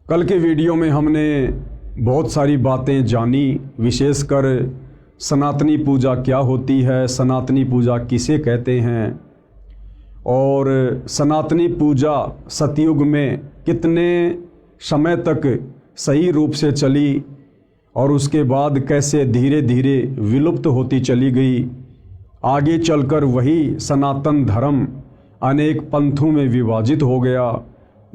कल के वीडियो में हमने बहुत सारी बातें जानी, विशेषकर सनातनी पूजा क्या होती है, सनातनी पूजा किसे कहते हैं और सनातनी पूजा सतयुग में कितने समय तक सही रूप से चली और उसके बाद कैसे धीरे धीरे विलुप्त होती चली गई। आगे चलकर वही सनातन धर्म अनेक पंथों में विभाजित हो गया,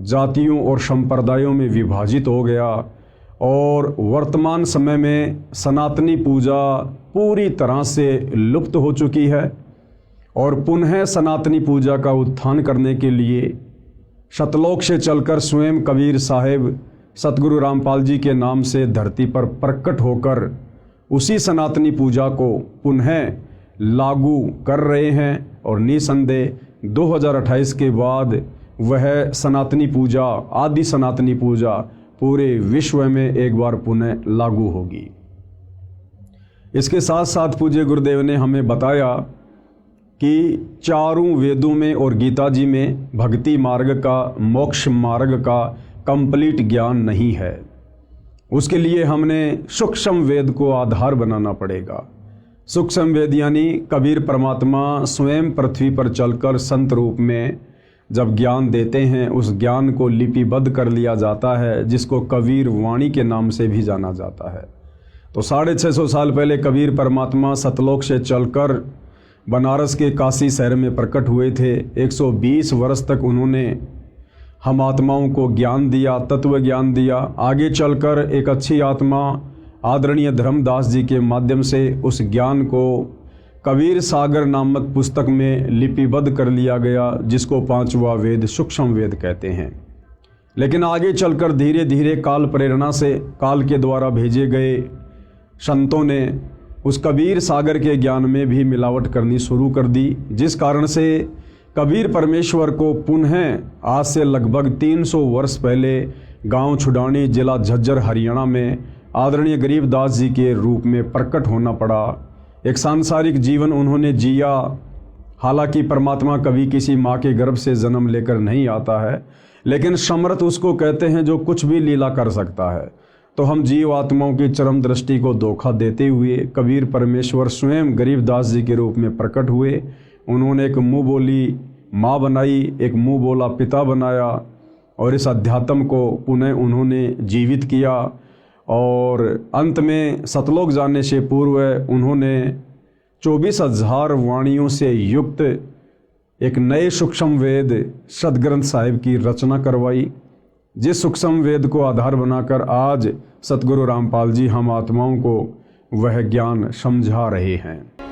जातियों और संप्रदायों में विभाजित हो गया और वर्तमान समय में सनातनी पूजा पूरी तरह से लुप्त हो चुकी है। और पुनः सनातनी पूजा का उत्थान करने के लिए सतलोक से चलकर स्वयं कबीर साहिब सतगुरु रामपाल जी के नाम से धरती पर प्रकट होकर उसी सनातनी पूजा को पुनः लागू कर रहे हैं और निसंदेह 2028 के बाद वह सनातनी पूजा, आदि सनातनी पूजा पूरे विश्व में एक बार पुनः लागू होगी। इसके साथ साथ पूज्य गुरुदेव ने हमें बताया कि चारों वेदों में और गीता जी में भक्ति मार्ग का, मोक्ष मार्ग का कंप्लीट ज्ञान नहीं है। उसके लिए हमने सूक्ष्म वेद को आधार बनाना पड़ेगा। सूक्ष्म वेद यानी कबीर परमात्मा स्वयं पृथ्वी पर चलकर संत रूप में जब ज्ञान देते हैं, उस ज्ञान को लिपिबद्ध कर लिया जाता है, जिसको कबीर वाणी के नाम से भी जाना जाता है। तो 650 साल पहले कबीर परमात्मा सतलोक से चलकर बनारस के काशी शहर में प्रकट हुए थे। 120 वर्ष तक उन्होंने हम आत्माओं को ज्ञान दिया, तत्व ज्ञान दिया। आगे चलकर एक अच्छी आत्मा आदरणीय धर्मदास जी के माध्यम से उस ज्ञान को कबीर सागर नामक पुस्तक में लिपिबद्ध कर लिया गया, जिसको 5वां वेद सूक्ष्म वेद कहते हैं। लेकिन आगे चलकर धीरे धीरे काल प्रेरणा से, काल के द्वारा भेजे गए संतों ने उस कबीर सागर के ज्ञान में भी मिलावट करनी शुरू कर दी, जिस कारण से कबीर परमेश्वर को पुनः आज से लगभग 300 वर्ष पहले गांव छुडानी, जिला झज्जर, हरियाणा में आदरणीय गरीबदास जी के रूप में प्रकट होना पड़ा। एक सांसारिक जीवन उन्होंने जिया। हालांकि परमात्मा कभी किसी माँ के गर्भ से जन्म लेकर नहीं आता है, लेकिन समर्थ उसको कहते हैं जो कुछ भी लीला कर सकता है। तो हम जीव आत्माओं की चरम दृष्टि को धोखा देते हुए कबीर परमेश्वर स्वयं गरीबदास जी के रूप में प्रकट हुए। उन्होंने एक मुँह बोली माँ बनाई, एक मुँह बोला पिता बनाया और इस अध्यात्म को पुनः उन्होंने जीवित किया। और अंत में सतलोक जाने से पूर्व उन्होंने 24,000 वाणियों से युक्त एक नए सूक्ष्म वेद सदग्रंथ साहिब की रचना करवाई, जिस सूक्ष्म वेद को आधार बनाकर आज सतगुरु रामपाल जी हम आत्माओं को वह ज्ञान समझा रहे हैं।